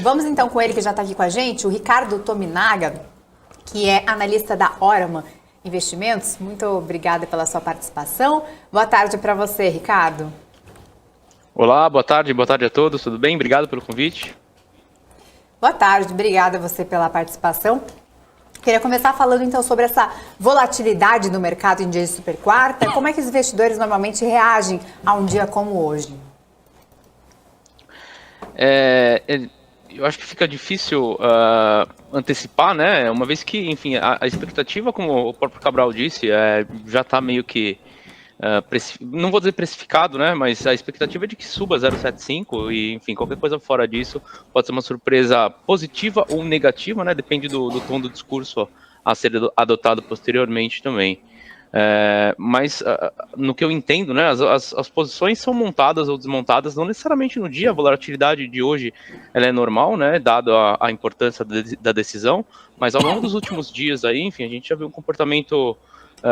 Vamos então com ele que já está aqui com a gente, o Ricardo Tominaga, que é analista da Oraman Investimentos. Muito obrigada pela sua participação. Boa tarde para você, Ricardo. Olá, boa tarde a todos, tudo bem? Obrigado pelo convite. Boa tarde, obrigada a você pela participação. Queria começar falando então sobre essa volatilidade no mercado em dia de super quarta. Como é que os investidores normalmente reagem a um dia como hoje? Eu acho que fica difícil antecipar, né? Uma vez que, enfim, a expectativa, como o próprio Cabral disse, já está meio que não vou dizer precificado, né? Mas a expectativa é de que suba 0,75 e, enfim, qualquer coisa fora disso pode ser uma surpresa positiva ou negativa, né? Depende do tom do discurso a ser adotado posteriormente também. Mas no que eu entendo, né, as posições são montadas ou desmontadas não necessariamente no dia. A volatilidade de hoje ela é normal, né, dado a importância da decisão, mas ao longo dos últimos dias aí, enfim, a gente já viu um comportamento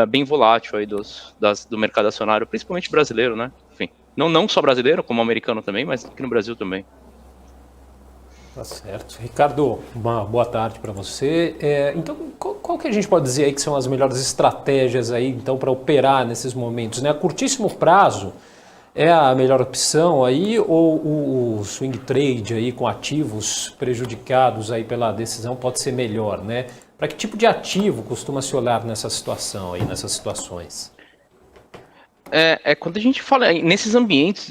bem volátil aí do mercado acionário, principalmente brasileiro, né? Enfim, não só brasileiro, como americano também, mas aqui no Brasil também. Tá certo. Ricardo, uma boa tarde para você. Então, qual que a gente pode dizer aí que são as melhores estratégias aí, então, para operar nesses momentos, né? A curtíssimo prazo é a melhor opção aí, ou o swing trade aí com ativos prejudicados aí pela decisão pode ser melhor, né? Para que tipo de ativo costuma se olhar nessa situação aí, nessas situações? Quando a gente fala nesses ambientes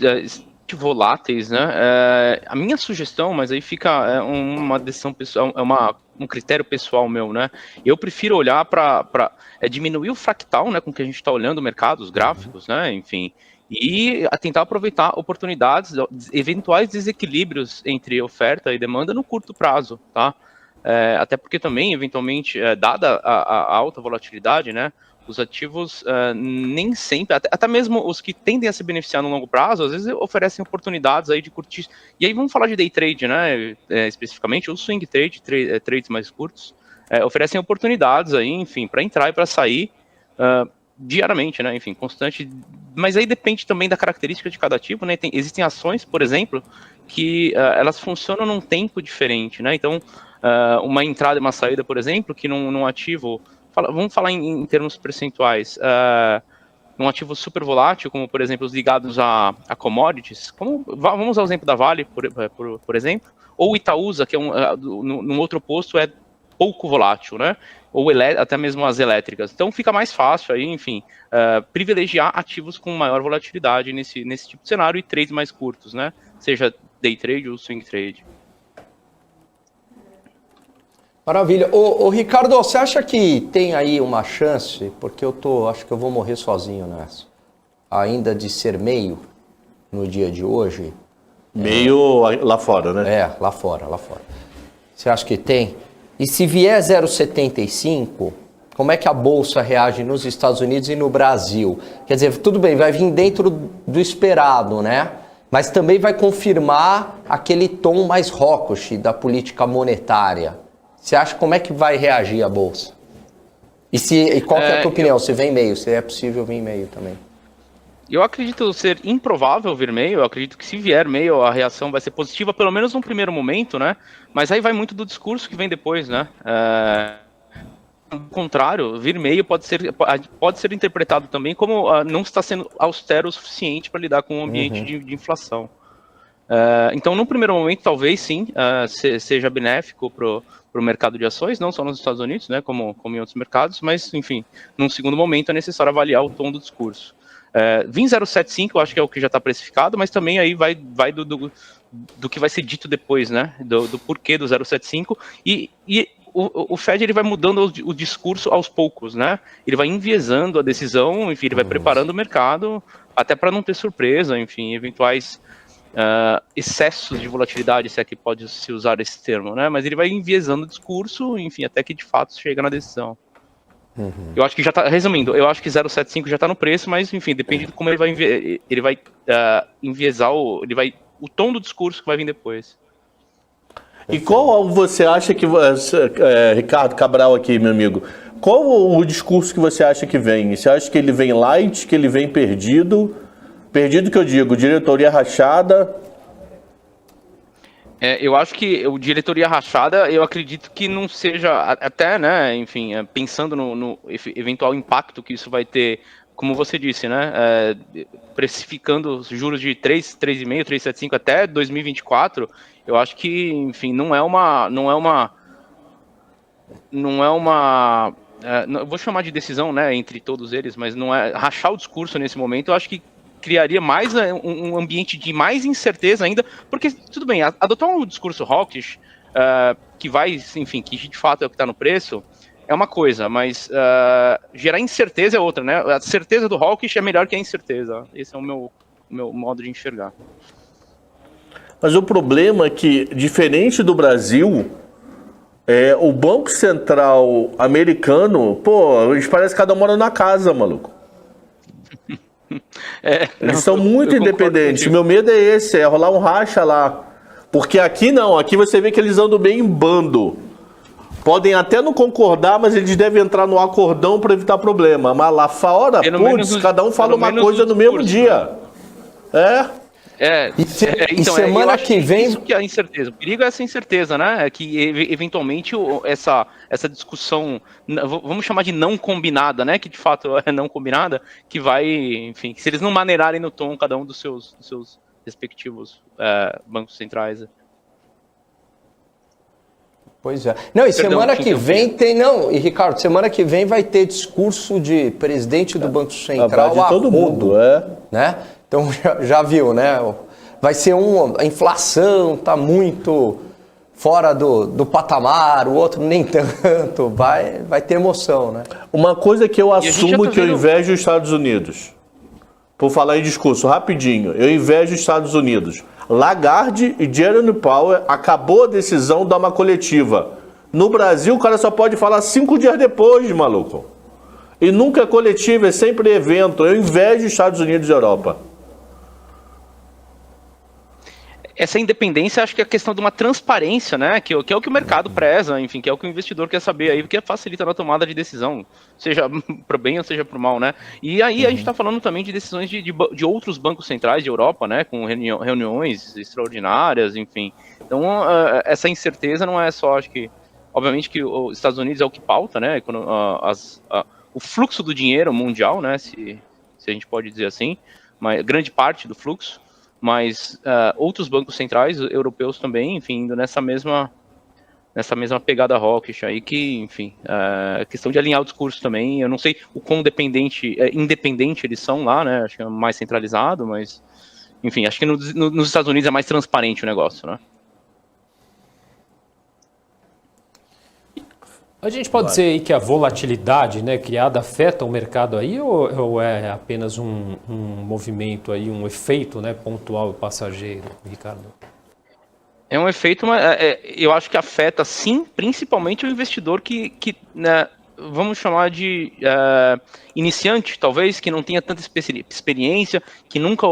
voláteis, né? A minha sugestão, mas aí fica uma decisão pessoal, um critério pessoal meu, né? Eu prefiro olhar para diminuir o fractal, né? Com que a gente está olhando o mercado, os gráficos, né? Enfim, e a tentar aproveitar oportunidades, eventuais desequilíbrios entre oferta e demanda no curto prazo, tá? Até porque também, eventualmente, dada a alta volatilidade, né, os ativos nem sempre, até mesmo os que tendem a se beneficiar no longo prazo, às vezes oferecem oportunidades aí de curtir. E aí vamos falar de day trade, né, especificamente, ou swing trade, trades mais curtos, oferecem oportunidades aí, enfim, para entrar e para sair diariamente, né, enfim, constante. Mas aí depende também da característica de cada ativo, né, existem ações, por exemplo, que elas funcionam num tempo diferente, né, então uma entrada e uma saída, por exemplo, que num ativo, vamos falar em termos percentuais, num ativo super volátil, como por exemplo os ligados a commodities, vamos usar o exemplo da Vale, por exemplo, ou Itaúsa, que num outro oposto é pouco volátil, né? Ou até mesmo as elétricas. Então fica mais fácil aí, enfim, privilegiar ativos com maior volatilidade nesse tipo de cenário e trades mais curtos, né? Seja day trade ou swing trade. Maravilha. Ô Ricardo, você acha que tem aí uma chance, porque acho que eu vou morrer sozinho nessa, ainda de ser meio no dia de hoje? Meio lá fora, né? Lá fora. Você acha que tem? E se vier 0,75, como é que a Bolsa reage nos Estados Unidos e no Brasil? Quer dizer, tudo bem, vai vir dentro do esperado, né? Mas também vai confirmar aquele tom mais hawkish da política monetária. Você acha como é que vai reagir a Bolsa? E qual que é a tua opinião? Se vem meio, se é possível vir meio também. Eu acredito ser improvável vir meio, eu acredito que se vier meio a reação vai ser positiva, pelo menos num primeiro momento, né? Mas aí vai muito do discurso que vem depois, né? Ao contrário, vir meio pode ser interpretado também como não está sendo austero o suficiente para lidar com o ambiente de inflação. Então, num primeiro momento, talvez sim, seja benéfico para o mercado de ações, não só nos Estados Unidos, né, como em outros mercados, mas, enfim, num segundo momento é necessário avaliar o tom do discurso. Vim 0,75, eu acho que é o que já está precificado, mas também aí vai do que vai ser dito depois, né, do porquê do 0,75, e o Fed ele vai mudando o discurso aos poucos, né, ele vai enviesando a decisão, enfim, ele vai preparando o mercado, até para não ter surpresa, enfim, eventuais excessos de volatilidade, se é que pode se usar esse termo, né? Mas ele vai enviesando o discurso, enfim, até que de fato chega na decisão. Eu acho que já está, resumindo, eu acho que 0,75 já está no preço, mas enfim, depende de como ele vai enviesar o tom do discurso que vai vir depois. E qual você acha que, Ricardo Cabral aqui, meu amigo, qual o discurso que você acha que vem? Você acha que ele vem light, que ele vem perdido? Perdido que eu digo, diretoria rachada? Eu acho que o diretoria rachada, eu acredito que não seja, até, né, enfim, pensando no eventual impacto que isso vai ter, como você disse, né, precificando os juros de 3,5, 3,75 até 2024, eu acho que, enfim, não é uma eu vou chamar de decisão, né, entre todos eles, mas não é rachar o discurso nesse momento. Eu acho que criaria mais um ambiente de mais incerteza ainda, porque tudo bem, adotar um discurso hawkish que vai, enfim, que de fato é o que está no preço, é uma coisa, mas gerar incerteza é outra, né? A certeza do hawkish é melhor que a incerteza. Esse é o meu modo de enxergar. Mas o problema é que, diferente do Brasil, o Banco Central americano, pô, eles parecem que cada um mora na casa, maluco. Eles são muito independentes. Meu medo é esse, é rolar um racha lá. Porque aqui não, aqui você vê que eles andam bem em bando. Podem até não concordar, mas eles devem entrar no acordão para evitar problema. Mas lá fora, putz, cada um fala uma coisa no mesmo dia. E semana que vem... Isso que é a incerteza. O perigo é essa incerteza, né? É que, eventualmente, essa discussão, vamos chamar de não combinada, né? Que, de fato, é não combinada, que vai, enfim, se eles não maneirarem no tom cada um dos seus respectivos bancos centrais. Pois é. Não, e semana que vem tem... Não, e Ricardo, semana que vem vai ter discurso de presidente do Banco Central de todo mundo, né? Então, já viu, né? Vai ser a inflação tá muito fora do patamar, o outro nem tanto. Vai ter emoção, né? Uma coisa que eu assumo que eu invejo os Estados Unidos. Por falar em discurso, rapidinho. Eu invejo os Estados Unidos. Lagarde e Jerome Powell acabou a decisão da uma coletiva. No Brasil, o cara só pode falar 5 dias depois, maluco. E nunca é coletiva, é sempre evento. Eu invejo os Estados Unidos e a Europa. Essa independência, acho que é a questão de uma transparência, né? Que é o que o mercado preza, enfim, que é o que o investidor quer saber aí, porque facilita na tomada de decisão, seja para o bem ou seja para o mal, né? E aí a gente está falando também de decisões de outros bancos centrais de Europa, né? Com reuniões extraordinárias, enfim. Então, essa incerteza não é só, acho que, obviamente que os Estados Unidos é o que pauta, né? O fluxo do dinheiro mundial, né? Se a gente pode dizer assim, mas grande parte do fluxo. Mas outros bancos centrais europeus também, enfim, indo nessa mesma pegada hawkish aí, que, enfim, questão de alinhar o discurso também. Eu não sei o quão independente eles são lá, né? Acho que é mais centralizado, mas, enfim, acho que nos Estados Unidos é mais transparente o negócio, né? A gente pode dizer aí que a volatilidade, né, criada afeta o mercado aí ou é apenas um movimento aí, um efeito, né, pontual e passageiro, Ricardo? É um efeito, mas eu acho que afeta sim, principalmente o investidor que né, vamos chamar de iniciante, talvez, que não tenha tanta experiência, que nunca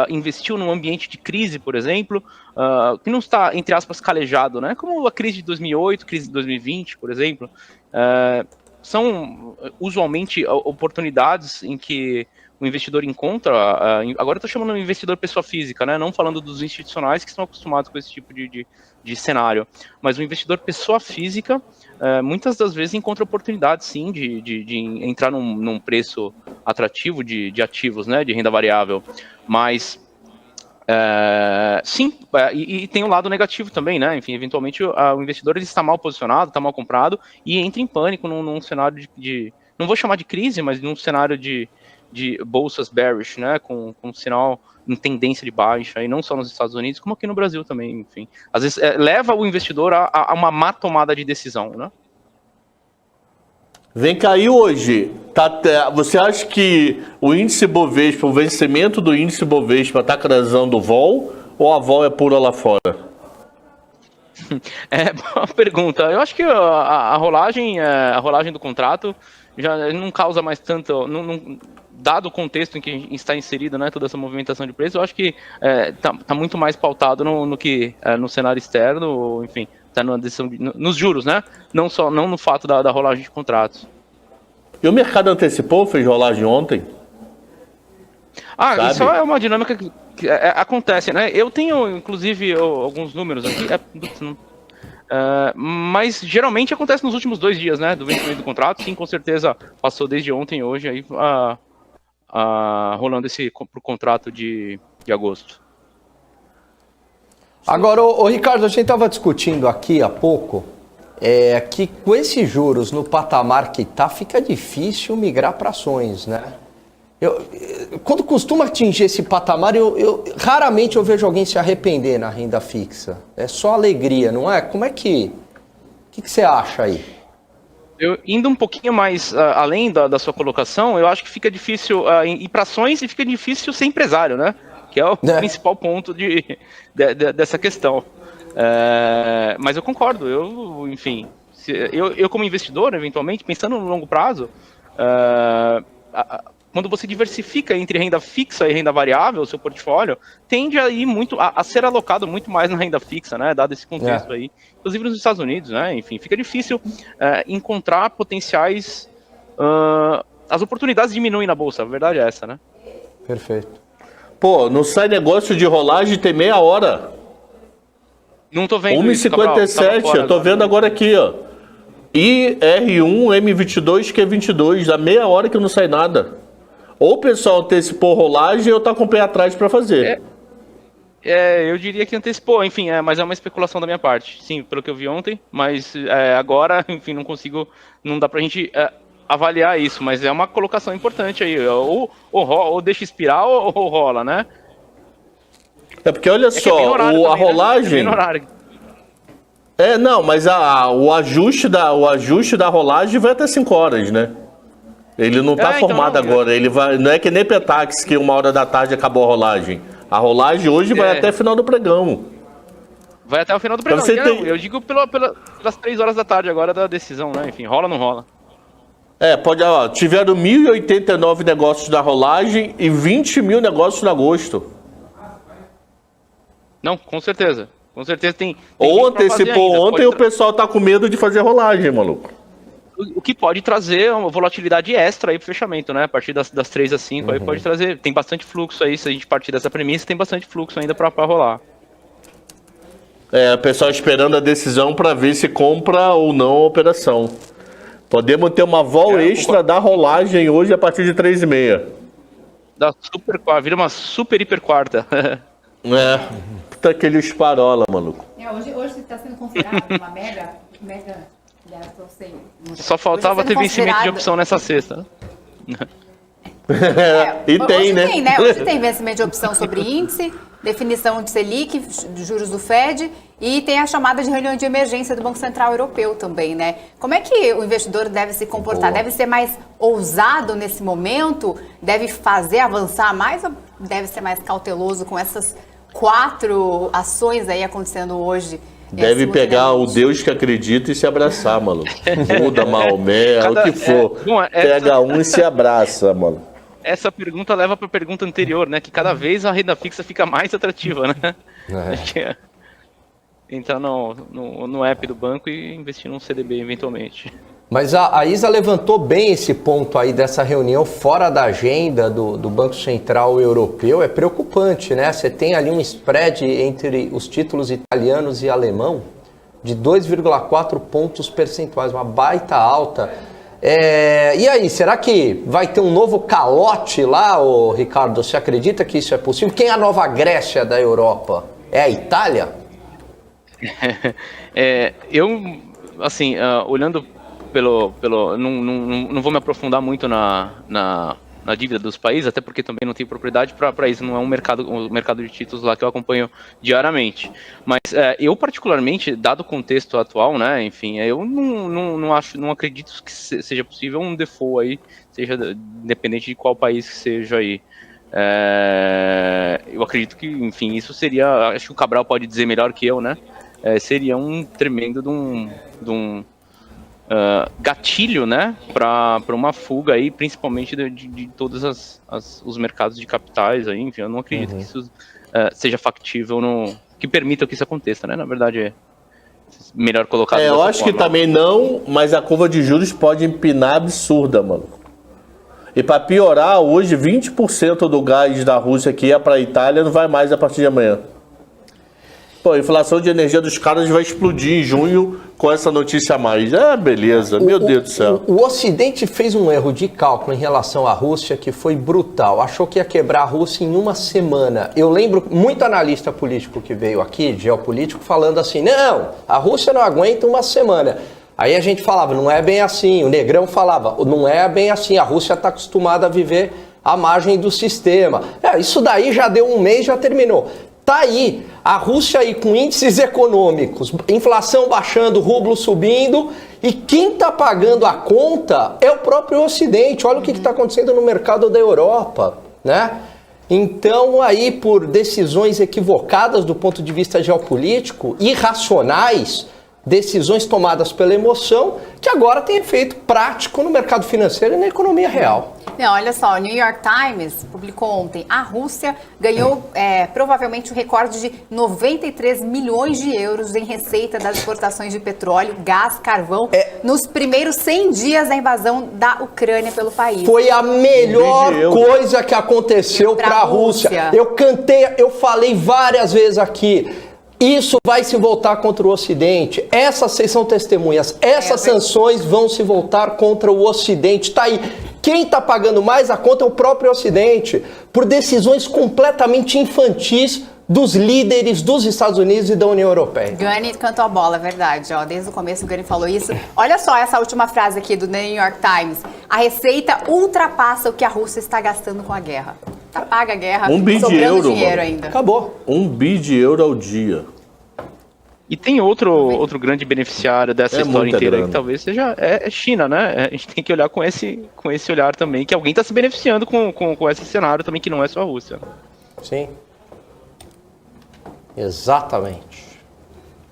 investiu num ambiente de crise, por exemplo, que não está, entre aspas, calejado, né? Como a crise de 2008, crise de 2020, por exemplo. São, usualmente, oportunidades em que o investidor encontra, agora eu estou chamando de investidor pessoa física, né? Não falando dos institucionais que estão acostumados com esse tipo de cenário, mas o investidor pessoa física, muitas das vezes encontra oportunidades, sim, de entrar num preço atrativo de ativos, né? De renda variável, mas sim, e tem o lado negativo também, né? Enfim, eventualmente o investidor ele está mal posicionado, está mal comprado e entra em pânico num cenário não vou chamar de crise, mas num cenário de bolsas bearish, né? Com sinal em tendência de baixa, e não só nos Estados Unidos, como aqui no Brasil também, enfim. Às vezes leva o investidor a uma má tomada de decisão, né? Vem cair hoje. Você acha que o índice Bovespa, o vencimento do índice Bovespa está cruzando vol ou a vol é pura lá fora? Boa pergunta. Eu acho que a rolagem do contrato já não causa mais tanto, dado o contexto em que está inserido, né, toda essa movimentação de preço, eu acho que tá muito mais pautado no cenário externo, enfim, está na decisão nos juros, né? Não no fato da rolagem de contratos. E o mercado antecipou, fez rolagem ontem? Sabe? Isso é uma dinâmica que acontece, né? Eu tenho, inclusive, alguns números aqui, mas geralmente acontece nos últimos 2 dias, né? Do vencimento do contrato. Sim, com certeza passou desde ontem, hoje, aí rolando pro contrato de agosto. Agora, ô Ricardo, a gente estava discutindo aqui há pouco que com esses juros no patamar que tá, fica difícil migrar para ações, né? Quando costuma atingir esse patamar, raramente eu vejo alguém se arrepender na renda fixa. É só alegria, não é? Como é que você acha aí? Indo um pouquinho mais além da sua colocação, eu acho que fica difícil ir para ações e fica difícil ser empresário, né? Que é o principal ponto dessa questão. Mas eu concordo, enfim, eu como investidor, eventualmente, pensando no longo prazo, quando você diversifica entre renda fixa e renda variável, o seu portfólio tende a ir a ser alocado muito mais na renda fixa, né? Dado esse contexto aí. Inclusive nos Estados Unidos, né? Enfim, fica difícil encontrar potenciais. As oportunidades diminuem na bolsa, a verdade é essa, né? Perfeito. Pô, não sai negócio de rolagem tem meia hora. Não tô vendo 1,57, eu tô vendo agora aqui, ó. IR1 M22 Q22, dá meia hora que não sai nada. Ou o pessoal antecipou rolagem ou tá com o pé atrás para fazer. Eu diria que antecipou, enfim, mas é uma especulação da minha parte. Sim, pelo que eu vi ontem, mas agora, enfim, não dá pra gente avaliar isso, mas é uma colocação importante aí. Ou deixa expirar ou rola, né? É porque olha só, a rolagem... Né? Não, mas o ajuste da rolagem vai até 5 horas, né? Ele não está formado agora. Ele vai, não é que nem Petax, que 1h da tarde acabou a rolagem. A rolagem hoje vai até o final do pregão. Vai até o final do pregão. Eu digo pelas 3 horas da tarde agora da decisão, né? Enfim, rola ou não rola? Tiveram 1.089 negócios da rolagem e 20 mil negócios no agosto. Não, com certeza. Com certeza tem ou antecipou ontem e o pessoal tá com medo de fazer rolagem, maluco. O que pode trazer uma volatilidade extra aí pro fechamento, né? A partir das 3 às 5, aí pode trazer. Tem bastante fluxo aí, se a gente partir dessa premissa, tem bastante fluxo ainda pra rolar. O pessoal esperando a decisão para ver se compra ou não a operação. Podemos ter uma vol extra da rolagem hoje a partir de 3h30. Vira uma super hiper quarta. Puta aquele esparola, maluco. Hoje está sendo considerado uma mega. Só faltava ter vencimento de opção nessa sexta. E tem, né? Hoje tem vencimento de opção sobre índice, definição de Selic, juros do Fed, e tem a chamada de reunião de emergência do Banco Central Europeu também, né? Como é que o investidor deve se comportar? Deve ser mais ousado nesse momento? Deve fazer avançar mais ou deve ser mais cauteloso com essas 4 ações aí acontecendo hoje? Deve pegar o Deus que acredita e se abraçar, mano. Buda, Maomé, o que for. Pega um e se abraça, mano. Essa pergunta leva para a pergunta anterior, né? Que cada vez a renda fixa fica mais atrativa, né? Entrar no app do banco e investir num CDB eventualmente. Mas a Isa levantou bem esse ponto aí dessa reunião fora da agenda do Banco Central Europeu. É preocupante, né? Você tem ali um spread entre os títulos italianos e alemão de 2,4 pontos percentuais, uma baita alta. E aí, será que vai ter um novo calote lá, Ricardo? Você acredita que isso é possível? Quem é a nova Grécia da Europa? É a Itália? Olhando não vou me aprofundar muito na dívida dos países, até porque também não tenho propriedade para isso, não é um mercado de títulos lá que eu acompanho diariamente. Mas eu particularmente, dado o contexto atual, né, enfim, eu não acredito que seja possível um default aí, seja independente de qual país que seja aí. Eu acredito que, enfim, isso seria, acho que o Cabral pode dizer melhor que eu, né, seria um tremendo de um gatilho, né, para uma fuga aí, principalmente de todos os mercados de capitais aí, enfim, eu não acredito que isso seja factível, que permita que isso aconteça, né, na verdade é melhor colocado eu acho forma. Que também não, mas a curva de juros pode empinar absurda, mano. E para piorar, hoje 20% do gás da Rússia que ia para a Itália não vai mais a partir de amanhã. Pô, a inflação de energia dos caras vai explodir em junho com essa notícia a mais. Beleza, meu Deus do céu. O Ocidente fez um erro de cálculo em relação à Rússia que foi brutal. Achou que ia quebrar a Rússia em uma semana. Eu lembro muito analista político que veio aqui, geopolítico, falando assim, não, a Rússia não aguenta uma semana. Aí a gente falava, não é bem assim. O Negrão falava, não é bem assim. A Rússia está acostumada a viver à margem do sistema. Isso daí já deu um mês, já terminou. Tá aí, a Rússia aí com índices econômicos, inflação baixando, rublo subindo, e quem está pagando a conta é o próprio Ocidente. Olha o que está acontecendo no mercado da Europa, né? Então aí por decisões equivocadas do ponto de vista geopolítico, irracionais, decisões tomadas pela emoção, que agora tem efeito prático no mercado financeiro e na economia real. Não, olha só, o New York Times publicou ontem, a Rússia ganhou provavelmente o recorde de 93 milhões de euros em receita das exportações de petróleo, gás, carvão, nos primeiros 100 dias da invasão da Ucrânia pelo país. Foi a melhor coisa que aconteceu para a Rússia. Eu falei várias vezes aqui, isso vai se voltar contra o Ocidente. Vocês são testemunhas. Essas sanções vão se voltar contra o Ocidente. Tá aí. Quem está pagando mais a conta é o próprio Ocidente, por decisões completamente infantis dos líderes dos Estados Unidos e da União Europeia. Gani cantou a bola, é verdade. Desde o começo o Gani falou isso. Olha só essa última frase aqui do New York Times. A receita ultrapassa o que a Rússia está gastando com a guerra. Tá paga a guerra, $1 bi sobrando dinheiro ainda. Acabou. $1 bi ao dia. E tem outro grande beneficiário dessa história inteira aí, que talvez seja China, né? A gente tem que olhar com esse olhar também, que alguém está se beneficiando com esse cenário também, que não é só a Rússia. Sim. Exatamente.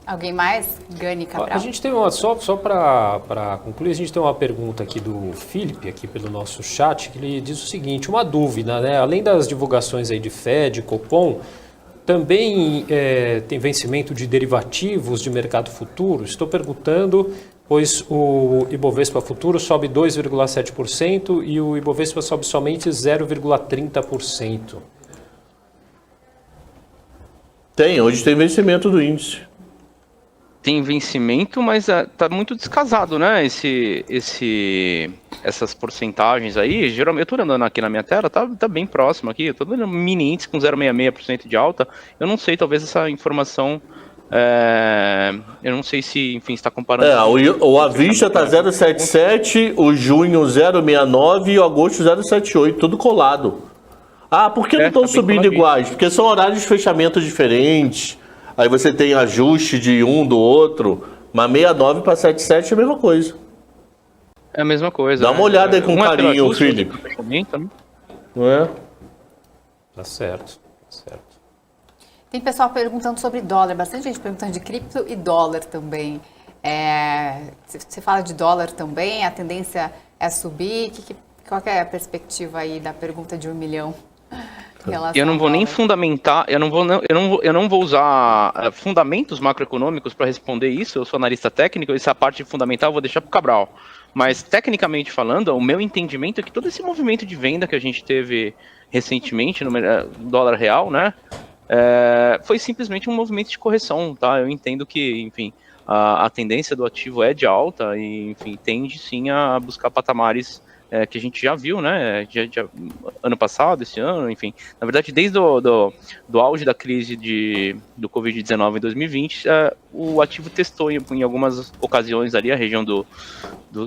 Alguém mais? Gani Cabral. A gente tem uma, só para concluir, a gente tem uma pergunta aqui do Felipe, aqui pelo nosso chat, que ele diz o seguinte, uma dúvida, né? Além das divulgações aí de Fed, Copom, também tem vencimento de derivativos de mercado futuro? Estou perguntando, pois o Ibovespa futuro sobe 2,7% e o Ibovespa sobe somente 0,30%. Hoje tem vencimento do índice. Tem vencimento, mas tá muito descasado, né? Essas porcentagens aí, geralmente eu tô andando aqui na minha tela, tá bem próximo aqui, eu tô dando mini índice com 0,66% de alta. Eu não sei, talvez essa informação, eu não sei se, enfim, está comparando. O à vista tá 0,77, o junho 0,69 e o agosto 0,78, tudo colado. Por que não estão subindo iguais? Porque são horários de fechamento diferentes. Aí você tem ajuste de um do outro, mas 69 para 77 é a mesma coisa. É a mesma coisa. Dá uma olhada aí com carinho, Felipe. Não é? Tá certo. Tem pessoal perguntando sobre dólar, bastante gente perguntando de cripto e dólar também. Você fala de dólar também, a tendência é subir. Qual que é a perspectiva aí da pergunta de 1 milhão? Eu não vou nem fundamentar, eu não vou usar fundamentos macroeconômicos para responder isso. Eu sou analista técnico, essa parte fundamental eu vou deixar para o Cabral. Mas, tecnicamente falando, o meu entendimento é que todo esse movimento de venda que a gente teve recentemente no dólar real, né, foi simplesmente um movimento de correção, tá? Eu entendo que, enfim, a tendência do ativo é de alta e, enfim, tende sim a buscar patamares que a gente já viu, né, ano passado, esse ano, enfim, na verdade, desde do auge da crise do Covid-19 em 2020, o ativo testou em algumas ocasiões ali a região do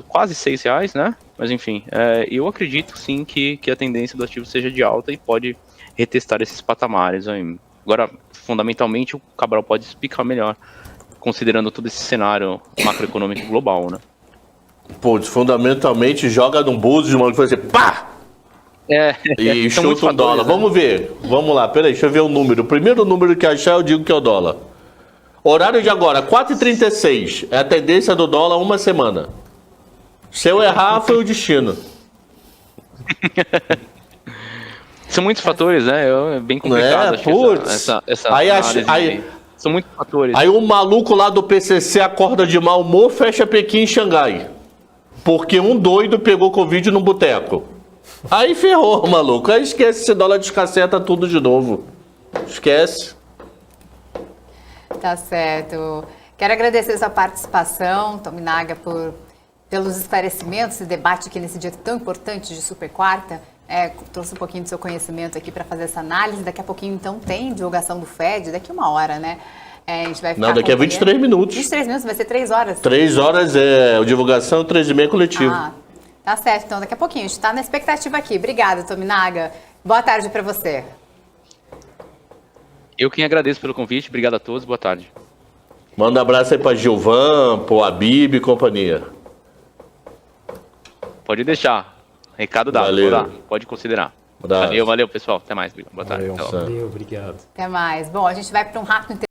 quase R$6, né, mas enfim, eu acredito sim que a tendência do ativo seja de alta e pode retestar esses patamares aí. Agora, fundamentalmente, o Cabral pode explicar melhor, considerando todo esse cenário macroeconômico global, né. Pô, fundamentalmente joga num bolso de maluco e faz assim, pá! E chuta o dólar. Né? Vamos ver. Vamos lá, peraí, deixa eu ver o número. O primeiro número que achar, eu digo que é o dólar. Horário de agora, 4h36. É a tendência do dólar uma semana. Se eu errar, foi o destino. São muitos fatores, né? É bem complicado. Essa aí, são muitos fatores. Aí o maluco lá do PCC acorda de mau humor, fecha Pequim e Xangai. Porque um doido pegou Covid no boteco. Aí ferrou, maluco. Aí esquece, esse dólar descaceta tudo de novo. Esquece. Tá certo. Quero agradecer sua participação, Tominaga, pelos esclarecimentos e debate aqui nesse dia tão importante de Super Quarta. Trouxe um pouquinho do seu conhecimento aqui para fazer essa análise. Daqui a pouquinho, então, tem divulgação do FED, daqui 1 hora, né? A gente vai ficar Não, daqui a 23 minutos. 23 minutos, vai ser 3 horas. 3 horas é divulgação, 3h30 coletivo. Ah, tá certo. Então, daqui a pouquinho. A gente está na expectativa aqui. Obrigada, Tominaga. Boa tarde para você. Eu quem agradeço pelo convite. Obrigado a todos. Boa tarde. Manda abraço aí pra Gilvan, pro Habib e companhia. Pode deixar. Recado dado. Valeu. Vou dar. Pode considerar. Abraço. Valeu, pessoal. Até mais. Boa tarde. Valeu, Tchau. Sam. Valeu, obrigado. Até mais. Bom, a gente vai para um rápido intervalo.